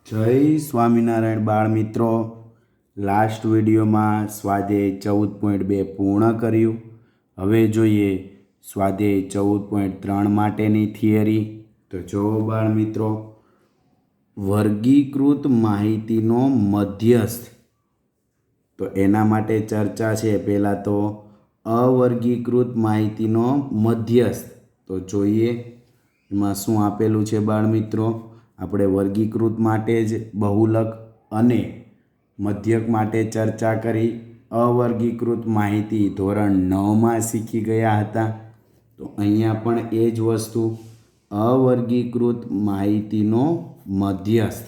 જય સ્વામિનારાયણ બાળ મિત્રો, લાસ્ટ વિડીયોમાં સ્વાધ્યાય 14.2 પૂર્ણ કર્યું. હવે જોઈએ સ્વાધ્યાય 14.3 માટેની થિયરી. તો જો બાળ મિત્રો, વર્ગીકૃત માહિતીનો મધ્યસ્થ, તો એના માટે ચર્ચા છે. પહેલાં તો અવર્ગીકૃત માહિતીનો મધ્યસ્થ. તો જોઈએ એમાં શું આપેલું છે બાળ મિત્રો. આપણે વર્ગીકૃત માટે જ બહુલક અને મધ્યક માટે ચર્ચા કરી. અવર્ગીકૃત માહિતી ધોરણ 9માં શીખી ગયા હતા. તો અહીંયા પણ એ જ વસ્તુ, અવર્ગીકૃત માહિતીનો મધ્યસ્થ.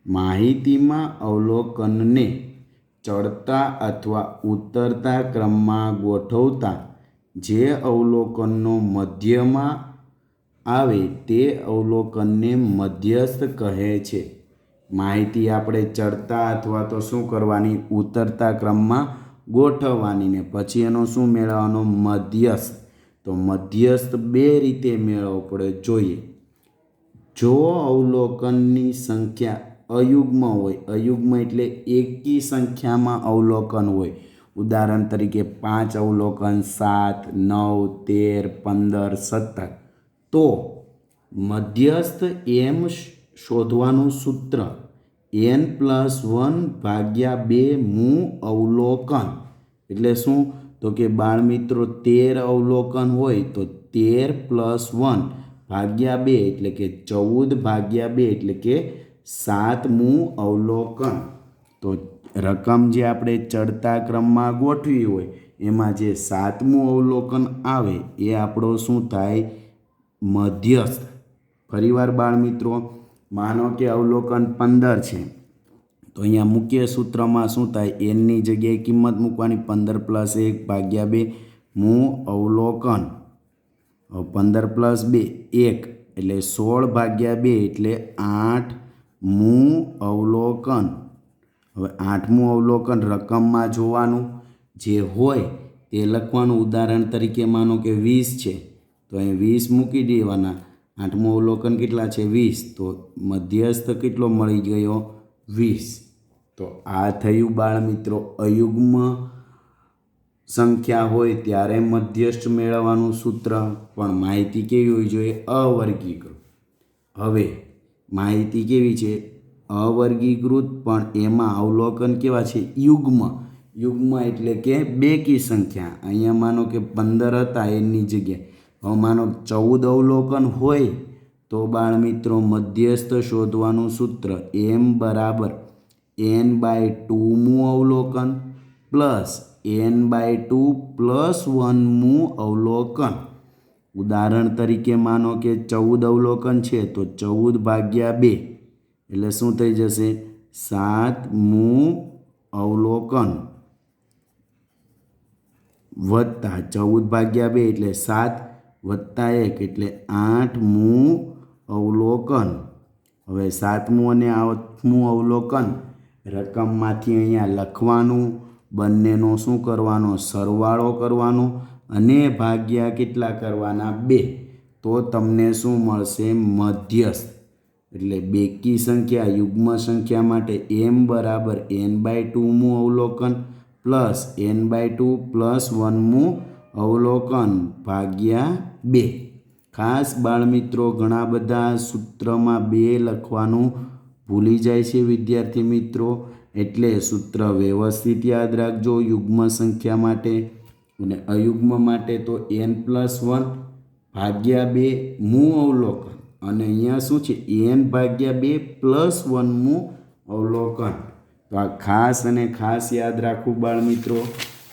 માહિતીમાં અવલોકનને ચડતા અથવા ઉતરતા ક્રમમાં ગોઠવતા જે અવલોકનનો મધ્યમાં આવે તે અવલોકનને મધ્યસ્થ કહે છે. માહિતી આપણે ચડતા અથવા તો શું કરવાની, ઉતરતા ક્રમમાં ગોઠવવાની ને પછી એનો શું મેળવવાનો, મધ્યસ્થ. તો મધ્યસ્થ બે રીતે મેળવવો પડે. જોઈએ, જો અવલોકનની સંખ્યા અયુગ્મ હોય, અયુગ્મ એટલે એકી સંખ્યામાં અવલોકન હોય, ઉદાહરણ તરીકે 5 અવલોકન, 7, 9, 13, 15, 17, તો મધ્યસ્થ એમ શોધવાનું સૂત્ર n+1/2 મું અવલોકન. એટલે શું, તો કે બાળ મિત્રો 13 અવલોકન હોય તો 13+1/2 એટલે કે 14/2 એટલે કે 7 મું અવલોકન. તો રકમ જે આપણે ચડતા ક્રમમાં ગોઠવી હોય એમાં જે 7મું અવલોકન આવે એ આપણો શું થાય, મધ્યસ્થ. ફરીવાર બાળ મિત્રો, માનો કે અવલોકન 15 છે, તો અહીંયા મુખ્ય સૂત્રમાં શું થાય, એનની જગ્યાએ કિંમત મૂકવાની, 15+1/2 મું અવલોકન. 15+2 1 એટલે 16/2 એટલે 8 મું અવલોકન. હવે 8મું અવલોકન રકમમાં જોવાનું, જે હોય તે લખવાનું. ઉદાહરણ તરીકે માનો કે 20 છે, તો અહીં 20 મૂકી દેવાના. 8મું અવલોકન કેટલા છે, 20, તો મધ્યસ્થ કેટલો મળી ગયો, 20. તો આ થયું બાળ મિત્રો અયુગ્મ સંખ્યા હોય ત્યારે મધ્યસ્થ મેળવવાનું સૂત્ર. પણ માહિતી કેવી હોવી જોઈએ, અવર્ગીકૃત. હવે માહિતી કેવી છે, અવર્ગીકૃત, પણ એમાં અવલોકન કેવા છે, યુગ્મ. યુગ્મ એટલે કે બેકી સંખ્યા. અહીંયા માનો કે 15 હતા એની જગ્યાએ હવે માનો 14 અવલોકન હોય તો બાળ મિત્રો મધ્યસ્થ શોધવાનું સૂત્ર m=n/2 મું અવલોકન પ્લસ n/2 + 1 મું અવલોકન. ઉદાહરણ તરીકે માનો કે 14 અવલોકન છે તો 14/2 એટલે શું થઈ જશે, 7 મું અવલોકન વત્તા 14/2 એટલે 7 વત્તા 1 એટલે 8 મું અવલોકન. હવે 7મું અને 8મું અવલોકન રકમમાંથી અહીંયા લખવાનું, બંનેનો શું કરવાનો, સરવાળો કરવાનો અને ભાગ્યા કેટલા કરવાના, 2. તો તમને શું મળશે, મધ્યસ્થ. એટલે બેકી સંખ્યા યુગ્મ સંખ્યા માટે m=n/2 મું અવલોકન પ્લસ n/2 + 1 મું અવલોકન ભાગ્યા 2. ખાસ બાળ મિત્રો ઘણા બધા સૂત્રમાં 2 લખવાનું ભૂલી જાય છે વિદ્યાર્થી મિત્રો. એટલે સૂત્ર વ્યવસ્થિત યાદ રાખજો યુગ્મ સંખ્યા માટે, અને અયુગ્મ માટે તો n+1/2 મું અવલોકન, અને અહીંયા શું છે, n/2 + 1 મું અવલોકન. તો આ ખાસ અને ખાસ યાદ રાખવું બાળ મિત્રો.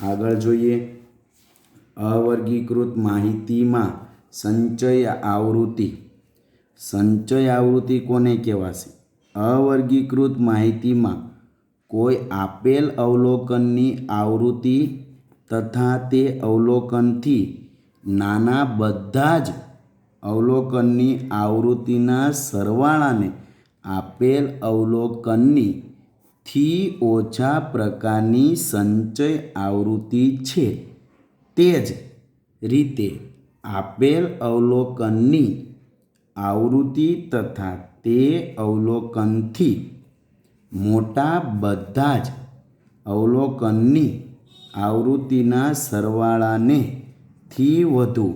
આગળ જોઈએ, અવર્ગીકૃત માહિતીમાં સંચય આવૃત્તિ. સંચય આવૃત્તિ કોને કહેવાશે, અવર્ગીકૃત માહિતીમાં કોઈ આપેલ અવલોકનની આવૃત્તિ તથા તે અવલોકનથી નાના બધા જ અવલોકનની આવૃત્તિના સરવાળાને આપેલ અવલોકનની થી ઓછા પ્રકારની સંચય આવૃત્તિ છે. તે જ રીતે આપેલ અવલોકનની આવૃત્તિ તથા તે અવલોકનથી મોટા બધા જ અવલોકનની આવૃત્તિના સરવાળાને થી વધુ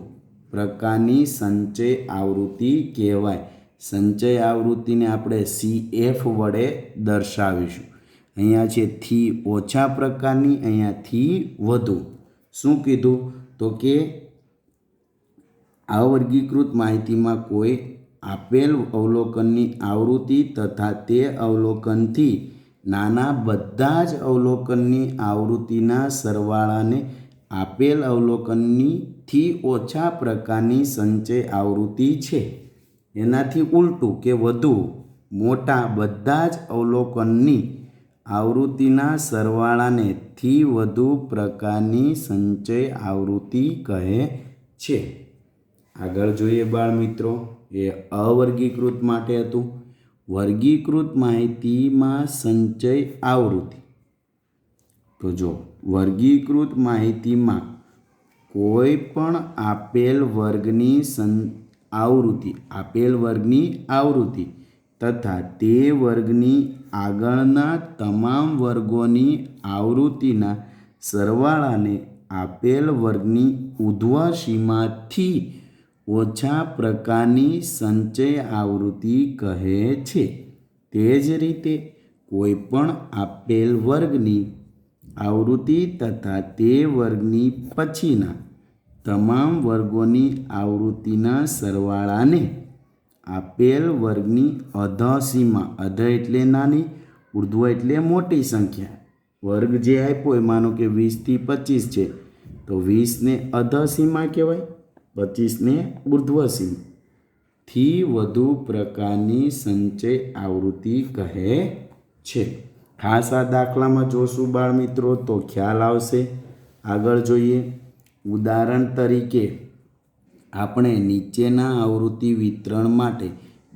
પ્રકારની સંચય આવૃત્તિ કહેવાય. સંચય આવૃત્તિને આપણે CF વડે દર્શાવીશું. અહીંયા છે થી ઓછા પ્રકારની, અહીંયાથી વધુ. શું કીધું? તો કે અવર્ગીકૃત માહિતીમાં કોઈ આપેલ અવલોકનની આવૃત્તિ તથા તે અવલોકનથી નાના બધા જ અવલોકનની આવૃત્તિના સરવાળાને આપેલ અવલોકનની થી ઓછા પ્રકારની સંચય આવૃત્તિ છે. એનાથી ઉલટું કે વધુ મોટા બધા જ અવલોકનની આવૃત્તિના સરવાળાને થી વધુ પ્રકારની સંચય આવૃત્તિ કહે છે. આગળ જોઈએ બાળ મિત્રો, એ અવર્ગીકૃત માટે હતું. વર્ગીકૃત માહિતીમાં સંચય આવૃત્તિ. તો જો વર્ગીકૃત માહિતીમાં કોઈ પણ આપેલ વર્ગની આવૃત્તિ તથા તે વર્ગની આગળના તમામ વર્ગોની આવૃત્તિના સરવાળાને આપેલ વર્ગની ઉર્ધ્વ સીમાથી ઓછા પ્રકારની સંચય આવૃત્તિ કહે છે. તે જ રીતે કોઈ પણ આપેલ વર્ગની આવૃત્તિ તથા તે વર્ગની પછીના તમામ વર્ગોની આવૃત્તિના સરવાળાને આપેલ વર્ગની અધઃસીમા, અધ એટલે નાની, ઉર્ધ્વ એટલે મોટી સંખ્યા. વર્ગ જે આપ્યો એ માનો કે 20 થી 25 છે, તો 20ને અધઃસીમા કહેવાય, 25ને ઉર્ધ્વસીમા. થી વધુ પ્રકારની સંચય આવૃત્તિ કહે છે. ખાસ આ દાખલામાં જોશું બાળ મિત્રો તો ખ્યાલ આવશે. આગળ જોઈએ. ઉદાહરણ તરીકે આપણે નીચેના આવૃત્તિ વિતરણ માટે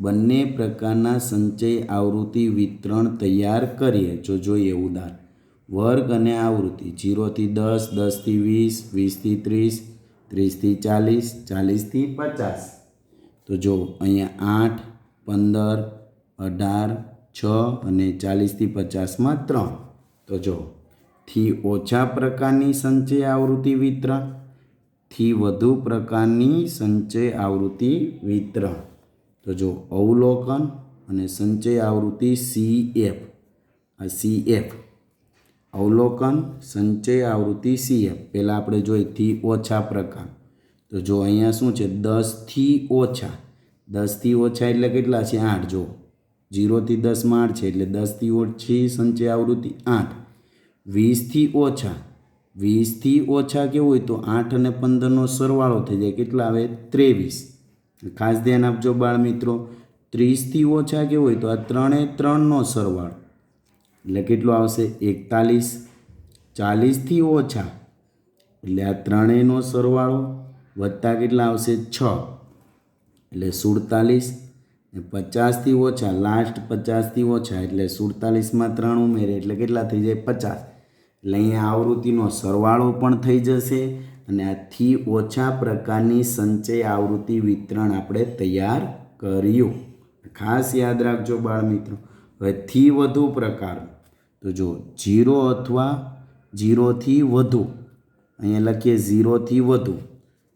બંને પ્રકારના સંચય આવૃત્તિ વિતરણ તૈયાર કરીએ. જો જોઈએ ઉદાહરણ. વર્ગ અને આવૃત્તિ 0 થી 10, 10 થી 20, 20 થી 30, 30 થી 40, 40 થી 50. તો જો અહીંયા 8, 15, 18, 6 અને 40 થી 50માં 3. તો જો થી ઓછા પ્રકારની સંચય આવૃત્તિ વિતરણ, થી વધુ પ્રકારની સંચય આવૃત્તિ વિતરણ. તો જો અવલોકન અને સંચય આવૃત્તિ CF. આ CF અવલોકન સંચય આવૃત્તિ CF. પહેલાં આપણે જોઈએ થી ઓછા પ્રકાર. તો જો અહીંયા શું છે? 10 થી ઓછા. 10 થી ઓછા એટલે કેટલા છે? 8. જો 0 થી 10માં 8 છે એટલે 10 થી ઓછી સંચય આવૃત્તિ 8. 20 થી ઓછા. 20 થી ઓછા કેવું હોય તો 8 અને 15નો સરવાળો થઈ જાય, કેટલા આવે? 23. ખાસ ધ્યાન આપજો બાળ મિત્રો. 30 થી ઓછા કેવું હોય તો આ 3 એ 3નો સરવાળો એટલે કેટલો આવશે? 41. 40 થી ઓછા એટલે આ ત્રણેયનો સરવાળો વત્તા કેટલા આવશે? 6 એટલે 47. 50 થી ઓછા, લાસ્ટ 50 થી ઓછા એટલે 47માં 3 ઉમેરે એટલે કેટલા થઈ જાય? 50. એટલે અહીંયા આવૃત્તિનો સરવાળો પણ થઈ જશે અને આથી ઓછા પ્રકારની સંચય આવૃત્તિ વિતરણ આપણે તૈયાર કર્યું. ખાસ યાદ રાખજો બાળ મિત્રો. હવે થી વધુ પ્રકાર. તો જો 0 અથવા 0 થી વધુ. અહીંયા લખીએ 0 થી વધુ.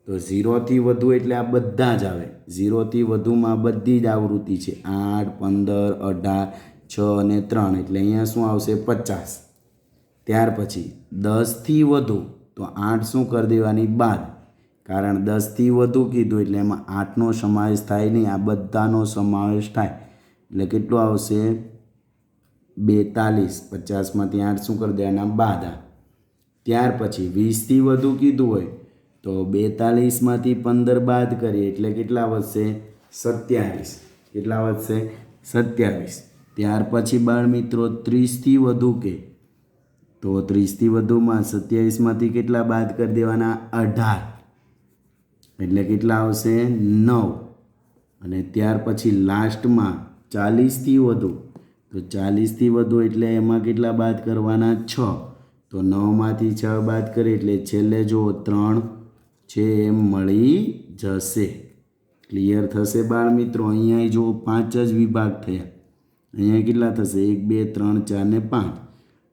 તો 0 થી વધુ એટલે આ બધા જ આવે. 0 થી વધુમાં બધી જ આવૃત્તિ છે. 8, 15, 18, 6 અને 3 એટલે અહીંયા શું આવશે? 50. ત્યાર પછી 10 થી વધુ. તો 8 શું કરી દેવાની? બાદ. કારણ 10 થી વધુ કીધું એટલે એમાં 8નો સમાવેશ થાય નહીં, આ બધાનો સમાવેશ થાય એટલે કેટલું આવશે? 42. 50માંથી 8 શું કરી દેવાના? બાદ. ત્યાર પછી 20 થી વધુ કીધું હોય તો 42માંથી 15 બાદ કરીએ એટલે કેટલા વધશે? 27. કેટલા વધશે? 27. ત્યાર પછી બાળ મિત્રો 30 થી વધુ કે તો 30 થી વધુમાં 27માંથી કેટલા બાદ કરી દેવાના? 18 એટલે કેટલા આવશે? 9. અને ત્યાર પછી લાસ્ટમાં 40 થી વધુ. તો 40 થી વધુ એટલે એમાં કેટલા બાદ કરવાના? 6. તો 9માંથી 6 બાદ કરીએ એટલે છેલ્લે જો 3 છે એમ મળી જશે. ક્લિયર થશે બાળ મિત્રો? અહીંયા જો 5 જ વિભાગ થયા. અહીંયા કેટલા થશે? 1 2 3 4 ને 5.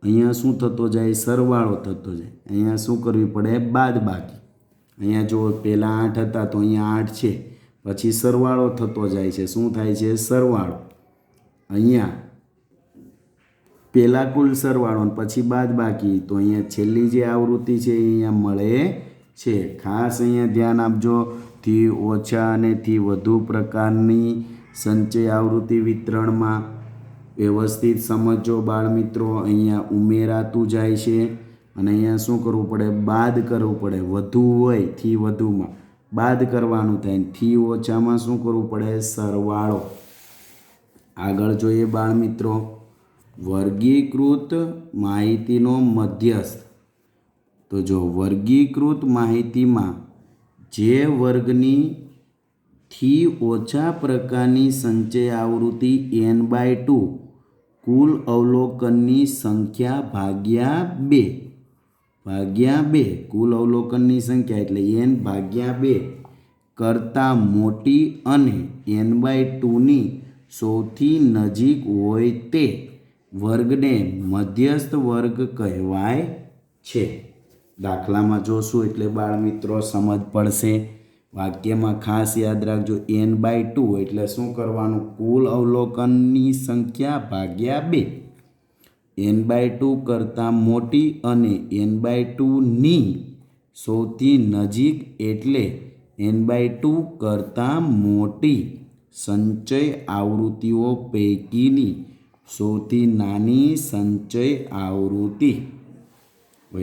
અહીંયા શું થતો જાય? સરવાળો થતો જાય. અહીંયા શું કરવી પડે? બાદબાકી. અહીંયા જો પહેલાં 8 હતા તો અહીંયા 8 છે, પછી સરવાળો થતો જાય છે. શું થાય છે? સરવાળો. અહીંયા પહેલાં કુલ સરવાળો અને પછી બાદબાકી, તો અહીંયા છેલ્લી જે આવૃત્તિ છે એ અહીંયા મળે છે. ખાસ અહીંયા ધ્યાન આપજો. થી ઓછા અને થી વધુ પ્રકારની સંચય આવૃત્તિ વિતરણમાં વ્યવસ્થિત સમજો બાળ મિત્રો. અહીંયા ઉમેરાતું જાય છે અને અહીંયા શું કરવું પડે? બાદ કરવું પડે. વધુ હોય થી વધુમાં બાદ કરવાનું થાય. થી ઓછામાં શું કરવું પડે? સરવાળો. આગળ જોઈએ બાળ મિત્રો, વર્ગીકૃત માહિતીનો મધ્યસ્થ. તો જો વર્ગીકૃત માહિતીમાં જે વર્ગની થી ઓછા પ્રકારની સંચય આવૃત્તિ n/2 કુલ અવલોકનની સંખ્યા ભાગ્યા 2 કુલ અવલોકનની સંખ્યા એટલે n/2 કરતાં મોટી અને n/2ની સૌથી નજીક હોય તે વર્ગને મધ્યસ્થ વર્ગ કહેવાય છે. દાખલામાં જોશું એટલે બાળ મિત્રો સમજ પડશે. વાક્યમાં ખાસ યાદ રાખજો, n/2 એટલે શું કરવાનું? કુલ અવલોકનની સંખ્યા ભાગ્યા 2. n/2 કરતાં મોટી અને n/2ની સૌથી નજીક એટલે n/2 કરતાં મોટી સંચય આવૃત્તિઓ પૈકીની સૌથી નાની સંચય આવૃત્તિ.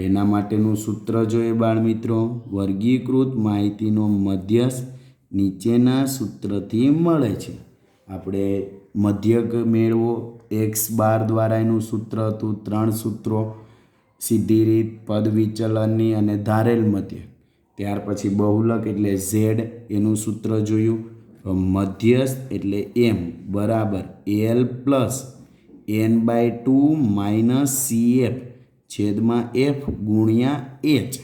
એના માટેનું સૂત્ર જોઈએ બાળ મિત્રો, વર્ગીકૃત માહિતીનો મધ્યસ્થ નીચેના સૂત્રથી મળે છે. આપણે મધ્યક મેળવો x બાર દ્વારા એનું સૂત્ર હતું. 3 સૂત્રો: સીધી રીત, પદ વિચલનની અને ધારેલ મધ્યક. ત્યાર પછી બહુલક એટલે z એનું સૂત્ર જોયું. મધ્યસ્થ એટલે m બરાબર l plus n/2 minus cf છેદમાં f ગુણ્યા h.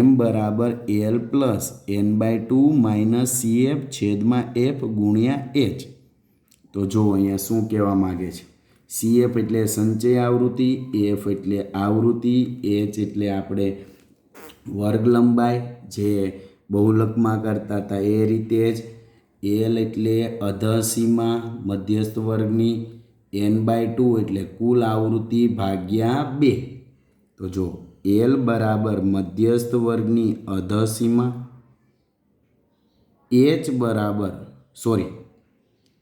m બરાબર l plus n/2 minus cf છેદમાં f ગુણ્યા h. તો જો અહીંયા શું કહેવા માગે છે? cf એટલે સંચય આવૃત્તિ, f એટલે આવૃત્તિ, h એટલે આપણે વર્ગ લંબાઈ, જે બહુલકમાં કરતા હતા એ રીતે જ. l એટલે અધસીમા મધ્યસ્થ વર્ગની, n/2 એટલે કુલ આવૃત્તિ ભાગ્યા 2. તો જો l બરાબર મધ્યસ્થ વર્ગની અધસીમા,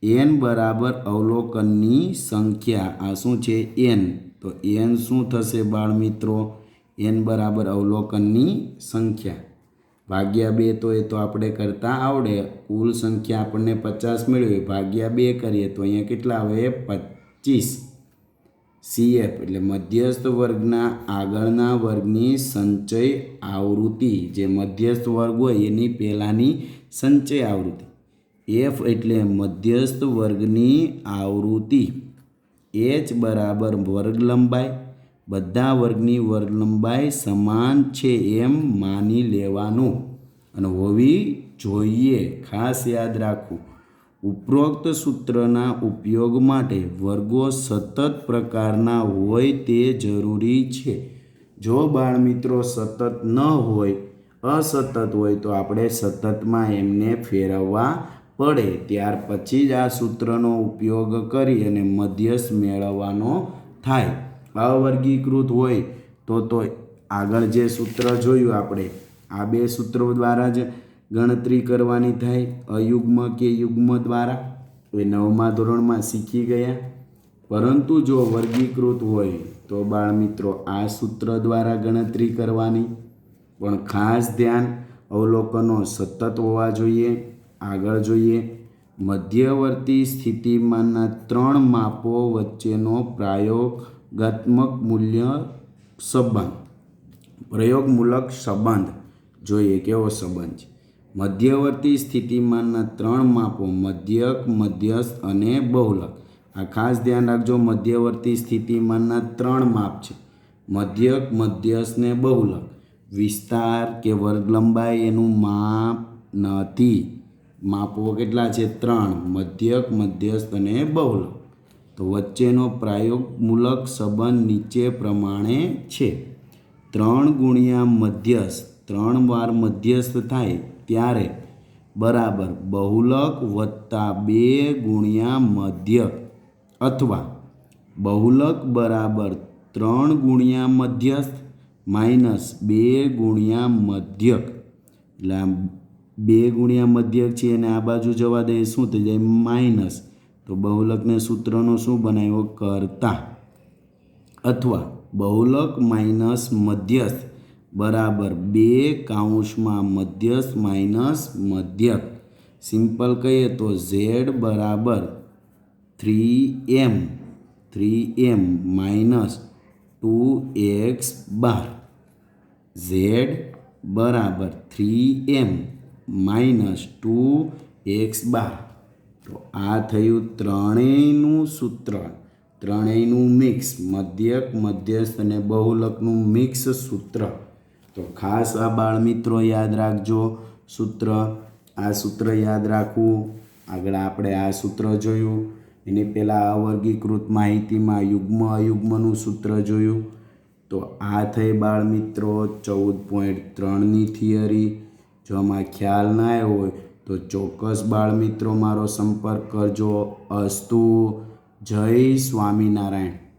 n બરાબર અવલોકનની સંખ્યા. આ શું છે? n. તો n શું થશે બાળ મિત્રો? n બરાબર અવલોકનની સંખ્યા ભાગ્યા 2. તો એ તો આપણે કરતાં આવડે. કુલ સંખ્યા આપણને 50 મેળવી, ભાગ્યા 2 કરીએ તો અહીંયા કેટલા આવે? 25. cf એટલે મધ્યસ્થ વર્ગના આગળના વર્ગની સંચય આવૃત્તિ, જે મધ્યસ્થ વર્ગ હોય એની પહેલાંની સંચય આવૃત્તિ. f એટલે મધ્યસ્થ વર્ગની આવૃત્તિ. h બરાબર વર્ગ લંબાઈ. બધા વર્ગની વર્ગ લંબાઈ સમાન છે એમ માની લેવાનું અને હોવી જોઈએ. ખાસ યાદ રાખવું, ઉપરોક્ત સૂત્રના ઉપયોગ માટે વર્ગો સતત પ્રકારના હોય તે જરૂરી છે. જો બાળ મિત્રો સતત ન હોય, અસતત હોય, તો આપણે સતતમાં એમને ફેરવવા પડે. ત્યાર પછી જ આ સૂત્રનો ઉપયોગ કરી અને મધ્યસ્થ મેળવવાનો થાય. અવર્ગીકૃત હોય તો આગળ જે સૂત્ર જોયું આપણે, આ 2 સૂત્રો દ્વારા જ ગણતરી કરવાની થાય. અયુગ્મ કે યુગ્મ દ્વારા એ 9મા ધોરણમાં શીખી ગયા. પરંતુ જો વર્ગીકૃત હોય તો બાળ મિત્રો આ સૂત્ર દ્વારા ગણતરી કરવાની. પણ ખાસ ધ્યાન, અવલોકનો સતત હોવા જોઈએ. આગળ જોઈએ, મધ્યવર્તી સ્થિતિમાનના 3 માપો વચ્ચેનો પ્રયોગાત્મક પ્રયોગમૂલક સંબંધ જોઈએ. કેવો સંબંધ છે? મધ્યવર્તી સ્થિતિમાનના 3 માપો, મધ્યક, મધ્યસ્થ અને બહુલક. આ ખાસ ધ્યાન રાખજો, મધ્યવર્તી સ્થિતિમાનના 3 માપ છે: મધ્યક, મધ્યસ્થ ને બહુલક. વિસ્તાર કે વર્ગ લંબાઈ એનું માપ નથી. માપો કેટલા છે? 3, મધ્યક, મધ્યસ્થ અને બહુલક. તો વચ્ચેનો પ્રાયોગમૂલક સંબંધ નીચે પ્રમાણે છે. 3 ગુણ્યા મધ્યસ્થ, 3 વાર મધ્યસ્થ થાય ત્યારે બરાબર બહુલક વત્તા 2 ગુણ્યા મધ્યક, અથવા બહુલક બરાબર 3 ગુણ્યા મધ્યસ્થ માઇનસ 2 ગુણ્યા મધ્યક. એટલે 2 ગુણ્યા મધ્યક છે અને આ બાજુ જવા દે શું થઈ જાય? માઇનસ. તો બહુલકને સૂત્રનો શું બનાવ્યો? કરતા. અથવા બહુલક માઇનસ મધ્યસ્થ બરાબર 2 કૌંસમાં મધ્યસ્થ માઇનસ મધ્યક. સિમ્પલ કહીએ તો z બરાબર 3m માઇનસ 2x બાર. z બરાબર 3m માઇનસ 2x બાર. તો આ થયું ત્રણેયનું સૂત્ર, ત્રણેયનું મિક્સ, મધ્યક, મધ્યસ્થ અને બહુલકનું મિક્સ સૂત્ર. તો ખાસ આ બાળમિત્રો યાદ રાખજો સૂત્ર. આ સૂત્ર યાદ રાખવું. આગળ આપણે આ સૂત્ર જોયું, એની પહેલાં અવર્ગીકૃત માહિતીમાં યુગ્મ અયુગ્મનું સૂત્ર જોયું. તો આ થઈ બાળમિત્રો 14.3ની થિયરી. જો આમાં ખ્યાલ ના આવ્યો હોય તો ચોક્કસ બાળમિત્રો મારો સંપર્ક કરજો. અસ્તુ. જય સ્વામિનારાયણ.